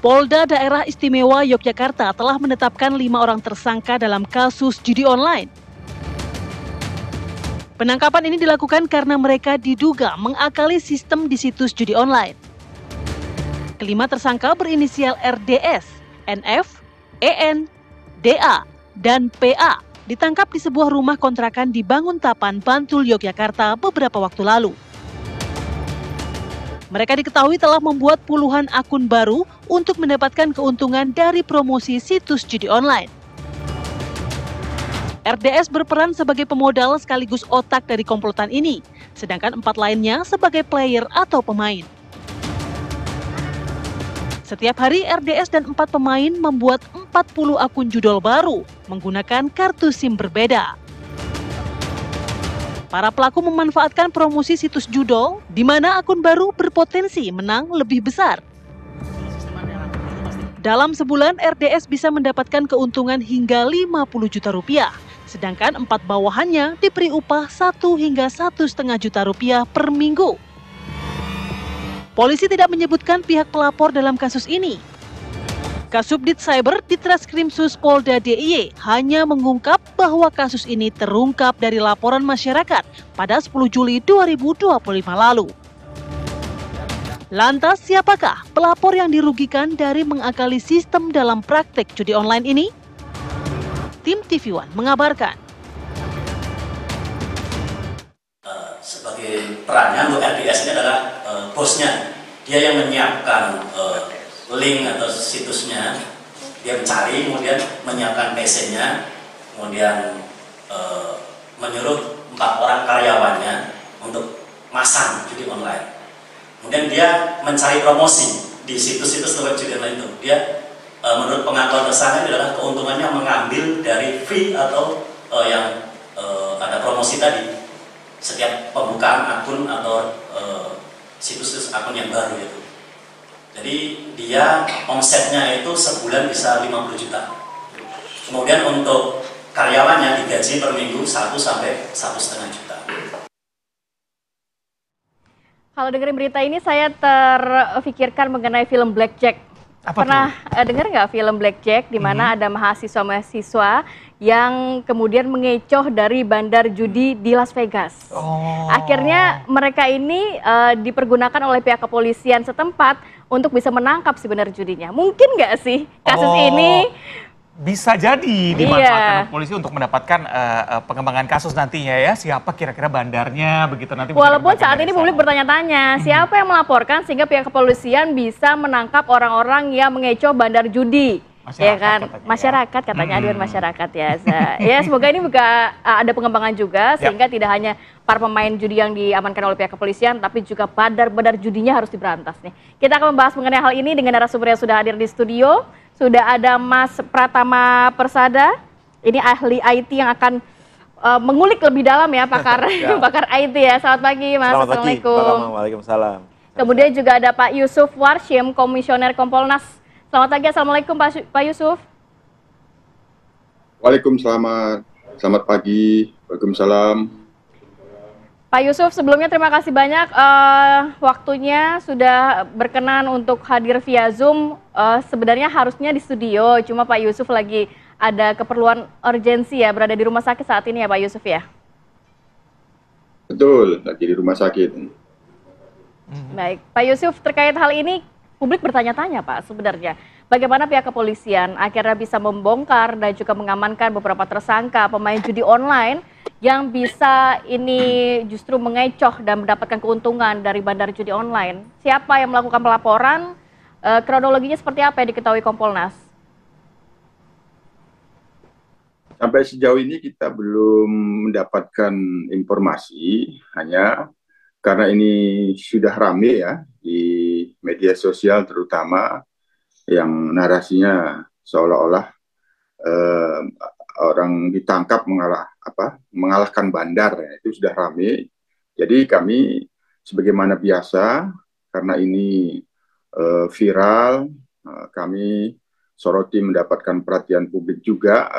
Polda Daerah Istimewa Yogyakarta telah menetapkan 5 orang tersangka dalam kasus judi online. Penangkapan ini dilakukan karena mereka diduga mengakali sistem di situs judi online. Kelima tersangka berinisial RDS, NF, EN, DA, dan PA ditangkap di sebuah rumah kontrakan di Banguntapan, Bantul, Yogyakarta beberapa waktu lalu. Mereka diketahui telah membuat puluhan akun baru untuk mendapatkan keuntungan dari promosi situs judi online. RDS berperan sebagai pemodal sekaligus otak dari komplotan ini, sedangkan 4 lainnya sebagai player atau pemain. Setiap hari RDS dan 4 pemain membuat 40 akun judol baru menggunakan kartu SIM berbeda. Para pelaku memanfaatkan promosi situs judol di mana akun baru berpotensi menang lebih besar. Dalam sebulan RDS bisa mendapatkan keuntungan hingga 50 juta rupiah, sedangkan 4 bawahannya diberi upah 1 hingga 1,5 juta rupiah per minggu. Polisi tidak menyebutkan pihak pelapor dalam kasus ini. Kasubdit Cyber Ditreskrimsus Polda DIY hanya mengungkap bahwa kasus ini terungkap dari laporan masyarakat pada 10 Juli 2025 lalu. Lantas siapakah pelapor yang dirugikan dari mengakali sistem dalam praktek judi online ini? Tim TV One mengabarkan. Sebagai perannya untuk RDS ini adalah bosnya. Dia yang menyiapkan link atau situsnya, dia mencari, kemudian menyiapkan PC-nya, kemudian menyuruh 4 orang karyawannya untuk masang judi online. Kemudian dia mencari promosi di situs-situs web judi online itu. Dia menurut pengakuan tersangka adalah keuntungannya mengambil dari fee atau yang ada promosi tadi setiap pembukaan akun atau situs akun yang baru itu. Jadi dia omsetnya itu sebulan bisa 50 juta. Kemudian untuk karyawannya digaji per minggu 1 sampai 1,5 juta. Kalau dengerin berita ini saya terfikirkan mengenai film Blackjack. Pernah dengar nggak film Blackjack di mana ada mahasiswa-mahasiswa yang kemudian mengecoh dari bandar judi di Las Vegas. Akhirnya mereka ini dipergunakan oleh pihak kepolisian setempat untuk bisa menangkap si bandar judinya. Mungkin nggak sih kasus ini? Bisa jadi dimanfaatkan polisi untuk mendapatkan pengembangan kasus nantinya ya. Siapa kira-kira bandarnya begitu nanti. Walaupun saat ini publik bertanya-tanya siapa yang melaporkan sehingga pihak kepolisian bisa menangkap orang-orang yang mengecoh bandar judi. Ya kan, masyarakat katanya aduan masyarakat ya. Ya semoga ini juga ada pengembangan juga sehingga tidak hanya para pemain judi yang diamankan oleh pihak kepolisian tapi juga bandar-bandar judinya harus diberantas nih. Kita akan membahas mengenai hal ini dengan narasumber yang sudah hadir di studio. Sudah ada Mas Pratama Persada, ini ahli IT yang akan mengulik lebih dalam ya pakar pakar IT ya. Selamat pagi Mas. Selamat Assalamualaikum. pagi. Waalaikumsalam. Kemudian juga ada Pak Yusuf Warshim, Komisioner Kompolnas. Selamat pagi, Assalamualaikum Pak Yusuf. Waalaikumsalam, selamat pagi, Waalaikumsalam. Pak Yusuf, sebelumnya terima kasih banyak waktunya sudah berkenan untuk hadir via Zoom. Sebenarnya harusnya di studio, cuma Pak Yusuf lagi ada keperluan urgensi ya, berada di rumah sakit saat ini ya Pak Yusuf ya? Betul, lagi di rumah sakit. Baik, Pak Yusuf, terkait hal ini publik bertanya-tanya Pak sebenarnya. Bagaimana pihak kepolisian akhirnya bisa membongkar dan juga mengamankan beberapa tersangka pemain judi online yang bisa ini justru mengecoh dan mendapatkan keuntungan dari bandar judi online. Siapa yang melakukan pelaporan? Kronologinya seperti apa yang diketahui Kompolnas? Sampai sejauh ini kita belum mendapatkan informasi, hanya karena ini sudah rame ya di media sosial terutama yang narasinya seolah-olah orang ditangkap mengalahkan bandar ya, itu sudah rame. Jadi kami sebagaimana biasa karena ini viral, kami soroti mendapatkan perhatian publik juga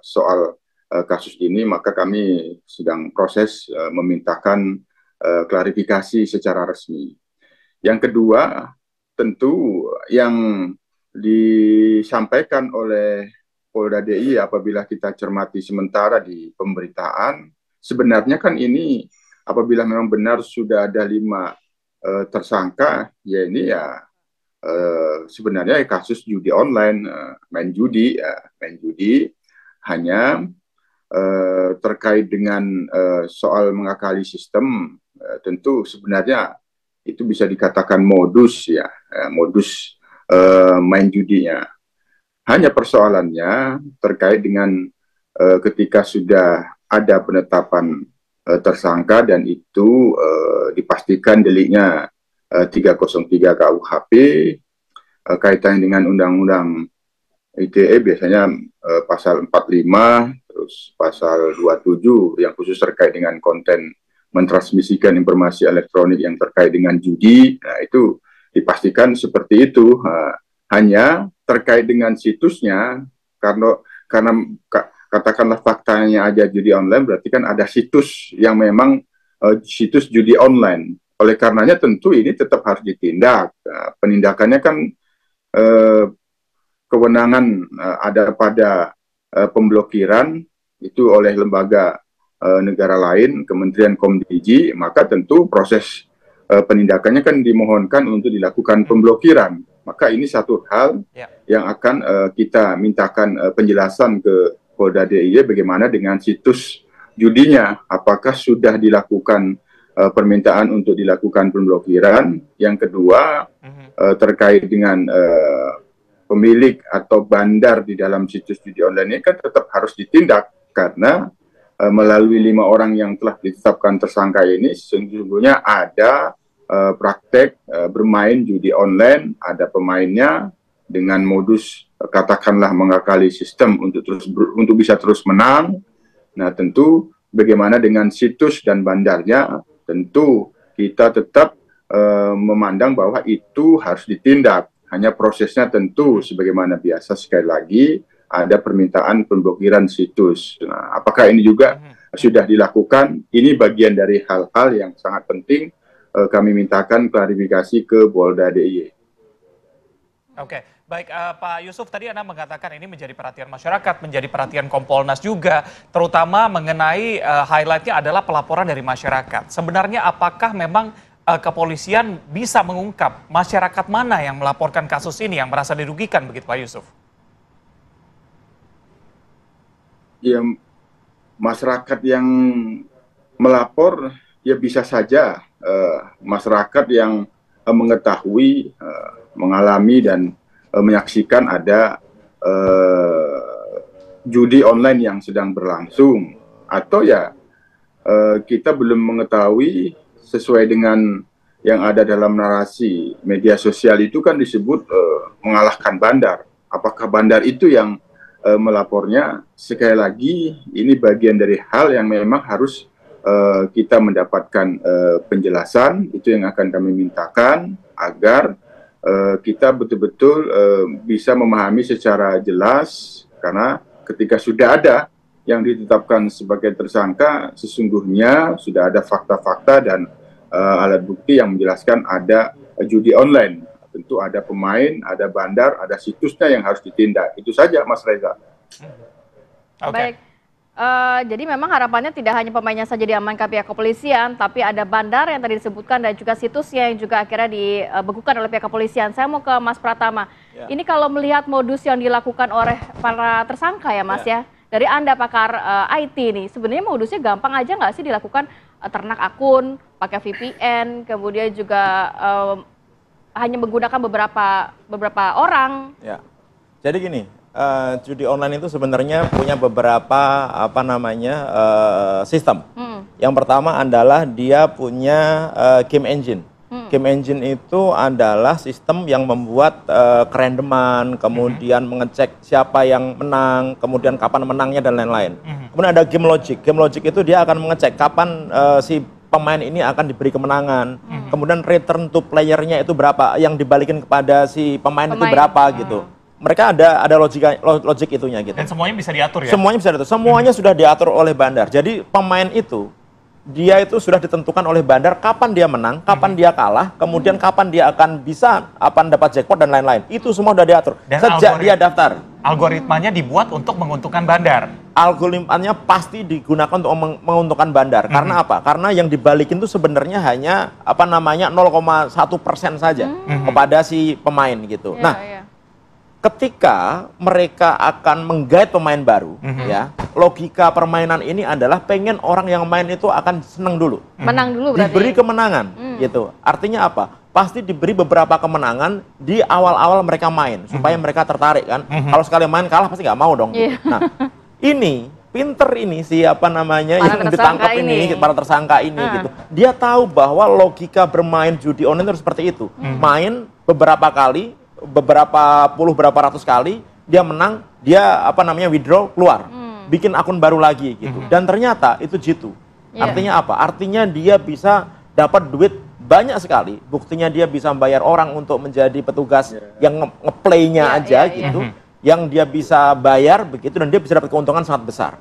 soal kasus ini, maka kami sedang proses memintakan klarifikasi secara resmi. Yang kedua, tentu yang disampaikan oleh Polda DIY apabila kita cermati sementara di pemberitaan, sebenarnya kan ini apabila memang benar sudah ada 5 tersangka, ya ini ya sebenarnya kasus judi online, main judi hanya terkait dengan soal mengakali sistem, tentu sebenarnya itu bisa dikatakan modus ya, modus main judinya. Hanya persoalannya terkait dengan ketika sudah ada penetapan tersangka dan itu dipastikan deliknya 303 KUHP, kaitannya dengan Undang-Undang ITE biasanya pasal 45, terus pasal 27 yang khusus terkait dengan konten mentransmisikan informasi elektronik yang terkait dengan judi. Nah, itu dipastikan seperti itu. Hanya terkait dengan situsnya, karena katakanlah faktanya aja judi online, berarti kan ada situs yang memang situs judi online. Oleh karenanya tentu ini tetap harus ditindak. Penindakannya kan kewenangan ada pada pemblokiran itu oleh lembaga negara lain, Kementerian Komdiji, maka tentu proses penindakannya kan dimohonkan untuk dilakukan pemblokiran. Maka ini satu hal yang akan kita mintakan penjelasan ke Polda DIY bagaimana dengan situs judinya. Apakah sudah dilakukan permintaan untuk dilakukan pemblokiran? Yang kedua, terkait dengan pemilik atau bandar di dalam situs judi online ini kan tetap harus ditindak karena melalui 5 orang yang telah ditetapkan tersangka ini sesungguhnya ada praktek bermain judi online, ada pemainnya dengan modus katakanlah mengakali sistem untuk bisa terus menang. Nah, tentu bagaimana dengan situs dan bandarnya, tentu kita tetap memandang bahwa itu harus ditindak. Hanya prosesnya tentu sebagaimana biasa, sekali lagi ada permintaan pemblokiran situs. Nah, apakah ini juga sudah dilakukan? Ini bagian dari hal-hal yang sangat penting kami mintakan klarifikasi ke Polda DIY. Oke, baik Pak Yusuf, tadi Anda mengatakan ini menjadi perhatian masyarakat, menjadi perhatian Kompolnas juga, terutama mengenai highlight-nya adalah pelaporan dari masyarakat. Sebenarnya apakah memang kepolisian bisa mengungkap masyarakat mana yang melaporkan kasus ini yang merasa dirugikan begitu Pak Yusuf? Ya, masyarakat yang melapor ya bisa saja masyarakat yang mengetahui, mengalami dan menyaksikan ada judi online yang sedang berlangsung, atau ya kita belum mengetahui sesuai dengan yang ada dalam narasi media sosial itu kan disebut mengalahkan bandar. Apakah bandar itu yang melapornya? Sekali lagi ini bagian dari hal yang memang harus kita mendapatkan penjelasan. Itu yang akan kami mintakan agar kita betul-betul bisa memahami secara jelas, karena ketika sudah ada yang ditetapkan sebagai tersangka, sesungguhnya sudah ada fakta-fakta dan alat bukti yang menjelaskan ada judi online. Tentu ada pemain, ada bandar, ada situsnya yang harus ditindak. Itu saja Mas Reza. Baik. Jadi memang harapannya tidak hanya pemainnya saja diamankan pihak kepolisian, tapi ada bandar yang tadi disebutkan dan juga situsnya yang juga akhirnya dibekukan oleh pihak kepolisian. Saya mau ke Mas Pratama. Ya. Ini kalau melihat modus yang dilakukan oleh para tersangka ya Mas ya, dari Anda pakar IT nih, sebenarnya modusnya gampang aja nggak sih dilakukan? Ternak akun, pakai VPN, kemudian juga hanya menggunakan beberapa orang. Ya. Jadi gini, judi online itu sebenarnya punya beberapa sistem. Yang pertama adalah dia punya game engine. Game engine itu adalah sistem yang membuat kerandoman, kemudian mengecek siapa yang menang, kemudian kapan menangnya dan lain-lain. Kemudian ada game logic. Game logic itu dia akan mengecek kapan si pemain ini akan diberi kemenangan. Kemudian return to player-nya itu berapa, yang dibalikin kepada si pemain itu berapa gitu. Mereka ada logik itunya gitu. Dan semuanya bisa diatur ya? Semuanya bisa diatur. Semuanya sudah diatur oleh bandar. Jadi pemain itu dia itu sudah ditentukan oleh bandar kapan dia menang, kapan dia kalah, kemudian kapan dia akan bisa dapat jackpot dan lain-lain. Itu semua sudah diatur Dan sejak dia daftar. Algoritmanya dibuat untuk menguntungkan bandar. Algoritmanya pasti digunakan untuk menguntungkan bandar. Karena apa? Karena yang dibalikin itu sebenarnya hanya 0,1% saja kepada si pemain gitu. Nah, ketika mereka akan menggait pemain baru, ya, logika permainan ini adalah pengen orang yang main itu akan senang dulu. Menang dulu berarti. Diberi kemenangan, gitu. Artinya apa? Pasti diberi beberapa kemenangan di awal-awal mereka main, supaya mereka tertarik kan. Kalau sekali main kalah pasti nggak mau dong. Gitu. Nah, ini pinter ini yang ditangkap ini, para tersangka ini gitu. Dia tahu bahwa logika bermain judi online itu seperti itu. Main beberapa kali, beberapa ratus kali, dia menang, dia withdraw, keluar, bikin akun baru lagi gitu. Dan ternyata itu jitu. Artinya apa? Artinya dia bisa dapat duit banyak sekali. Buktinya dia bisa bayar orang untuk menjadi petugas yang ngeplaynya aja gitu. Yang dia bisa bayar begitu, dan dia bisa dapat keuntungan sangat besar.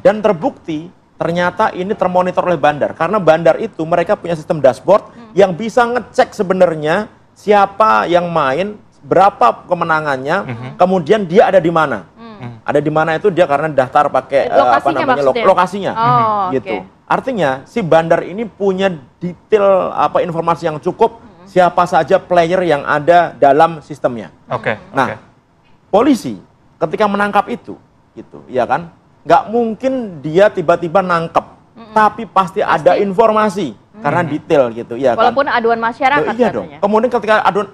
Dan terbukti ternyata ini termonitor oleh bandar, karena bandar itu mereka punya sistem dashboard yang bisa ngecek sebenarnya siapa yang main, berapa kemenangannya, kemudian dia ada di mana. Ada di mana itu dia karena daftar pakai lokasinya gitu. Artinya si bandar ini punya detail informasi yang cukup siapa saja player yang ada dalam sistemnya. Nah, polisi ketika menangkap itu gitu, ya kan? Nggak mungkin dia tiba-tiba nangkep, tapi pasti ada informasi karena detail gitu, ya kan? Walaupun aduan masyarakat. Iya dong. Kemudian ketika aduan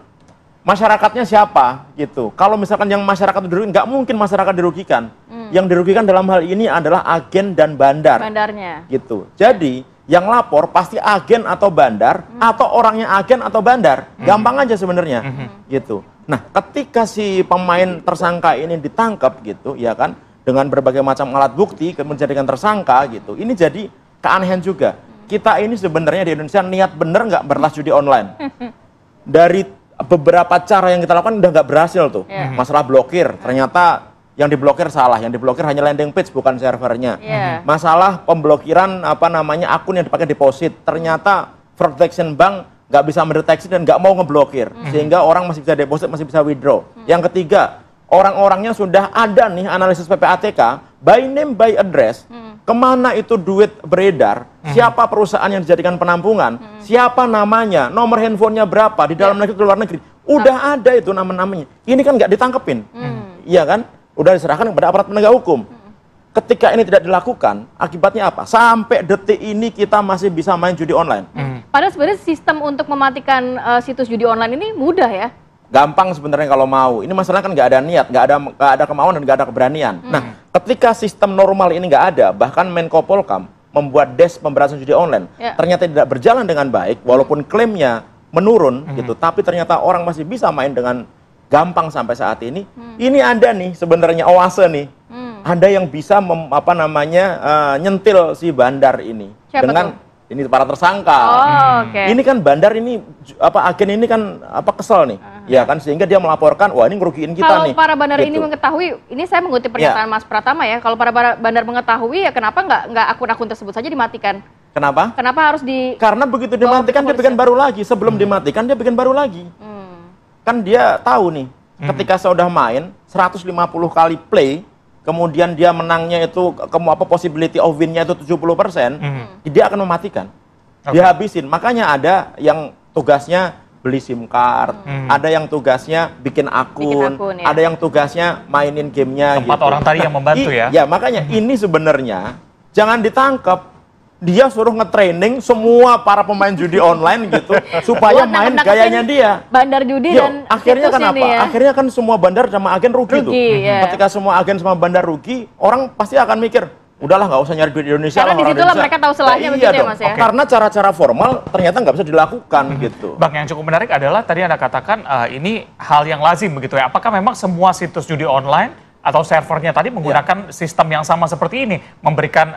masyarakatnya siapa gitu. Kalau misalkan yang masyarakat dirugikan, nggak mungkin masyarakat dirugikan. Yang dirugikan dalam hal ini adalah agen dan bandar. Bandarnya. Gitu. Jadi yang lapor pasti agen atau bandar atau orangnya agen atau bandar. Gampang aja sebenarnya. Gitu. Nah, ketika si pemain tersangka ini ditangkap gitu, ya kan, dengan berbagai macam alat bukti menjadikan tersangka gitu. Ini jadi keanehan juga. Kita ini sebenarnya di Indonesia niat bener nggak berlas judi online. Dari beberapa cara yang kita lakukan udah nggak berhasil tuh. Masalah blokir, ternyata yang diblokir salah, yang diblokir hanya landing page bukan servernya. Masalah pemblokiran akun yang dipakai deposit, ternyata fraud detection bank nggak bisa mendeteksi dan nggak mau ngeblokir, sehingga orang masih bisa deposit, masih bisa withdraw. Yang ketiga, orang-orangnya sudah ada nih analisis PPATK, by name by address, kemana itu duit beredar, siapa perusahaan yang dijadikan penampungan, siapa namanya, nomor handphonenya berapa, di dalam negeri, di luar negeri, udah ada itu nama-namanya. Ini kan nggak ditangkepin, iya kan? Udah diserahkan kepada aparat penegak hukum. Ketika ini tidak dilakukan, akibatnya apa? Sampai detik ini kita masih bisa main judi online. Padahal sebenarnya sistem untuk mematikan situs judi online ini mudah ya? Gampang sebenarnya kalau mau. Ini masalah kan nggak ada niat, nggak ada kemauan dan nggak ada keberanian. Nah, ketika sistem normal ini nggak ada, bahkan Menko Polkam membuat Des Pemberantasan Judi Online, ternyata tidak berjalan dengan baik, walaupun klaimnya menurun gitu, tapi ternyata orang masih bisa main dengan gampang sampai saat ini. Ini ada nih sebenarnya oase nih. Ada yang bisa nyentil si bandar ini. Siapa dengan tuh? Ini para tersangka. Ini kan bandar ini agen ini kan kesel nih. Ya kan, sehingga dia melaporkan, wah ini ngerugiin kita nih. Kalau para bandar ini mengetahui, ini saya mengutip pernyataan Mas Pratama ya, kalau para bandar mengetahui ya kenapa nggak akun-akun tersebut saja dimatikan? Kenapa? Kenapa harus Karena begitu dimatikan dia bikin baru lagi. Sebelum dimatikan dia bikin baru lagi. Kan dia tahu nih, ketika saya udah main 150 kali play, kemudian dia menangnya itu possibility of win-nya itu 70%, dia akan mematikan. Dihabisin. Makanya ada yang tugasnya beli SIM card, ada yang tugasnya bikin akun, ada yang tugasnya mainin gamenya. Tempat orang tadi yang membantu ya. Ya, makanya ini sebenarnya jangan ditangkap. Dia suruh nge-training semua para pemain judi online gitu supaya main gayanya dia. Bandar judi dan akhirnya kan apa? Ya. Akhirnya kan semua bandar sama agen rugi tuh. Ketika semua agen sama bandar rugi, orang pasti akan mikir, udahlah nggak usah nyari duit di Indonesia. Karena disitulah mereka tahu celahnya begitu ya Mas ya. Karena cara-cara formal ternyata nggak bisa dilakukan gitu. Bang, yang cukup menarik adalah tadi Anda katakan ini hal yang lazim begitu ya. Apakah memang semua situs judi online atau servernya tadi menggunakan sistem yang sama seperti ini, memberikan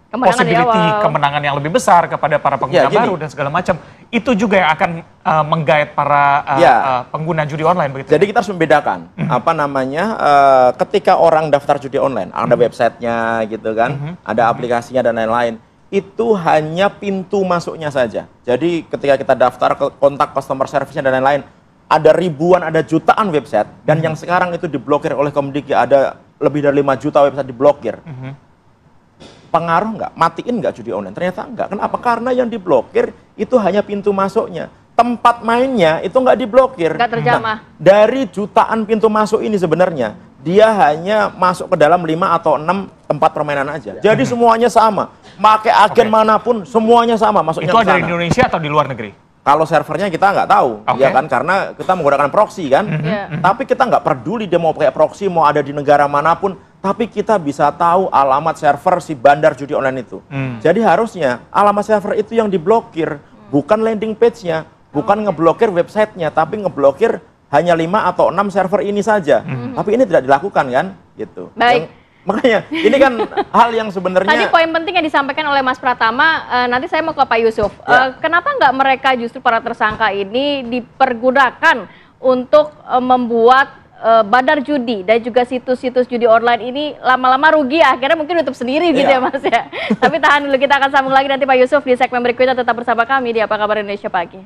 possibility kemenangan yang lebih besar kepada para pengguna baru dan segala macam, itu juga yang akan menggait para pengguna judi online begitu. Jadi kita harus membedakan ketika orang daftar judi online, ada websitenya gitu kan, ada aplikasinya dan lain-lain. itu hanya pintu masuknya saja. Jadi ketika kita daftar ke kontak customer service-nya dan lain-lain, ada ribuan, ada jutaan website, dan yang sekarang itu diblokir oleh Komdiki, ada lebih dari 5 juta website diblokir. Pengaruh nggak? Matiin nggak judi online? Ternyata nggak. Kenapa? Karena yang diblokir itu hanya pintu masuknya. Tempat mainnya itu nggak diblokir. Nggak terjamah. Nah, dari jutaan pintu masuk ini sebenarnya, dia hanya masuk ke dalam 5 atau 6 tempat permainan aja. Jadi semuanya sama. Pakai agen manapun, semuanya sama masuknya Itu ke ada sana. di Indonesia atau di luar negeri? Kalau servernya kita nggak tahu, ya kan, karena kita menggunakan proxy kan. Tapi kita nggak peduli dia mau pakai proxy, mau ada di negara manapun, tapi kita bisa tahu alamat server si bandar judi online itu. Jadi harusnya alamat server itu yang diblokir, bukan landing page-nya, bukan ngeblokir websitenya, tapi ngeblokir hanya 5 atau 6 server ini saja. Tapi ini tidak dilakukan kan, gitu. Baik. Makanya ini kan hal yang sebenarnya. Tadi poin penting yang disampaikan oleh Mas Pratama, nanti saya mau ke Pak Yusuf. Kenapa nggak mereka justru para tersangka ini dipergunakan untuk membuat bandar judi dan juga situs-situs judi online ini lama-lama rugi, akhirnya mungkin tutup sendiri gitu ya Mas ya. Tapi tahan dulu, kita akan sambung lagi nanti Pak Yusuf di segmen berikutnya. Tetap bersama kami di Apa Kabar Indonesia Pagi.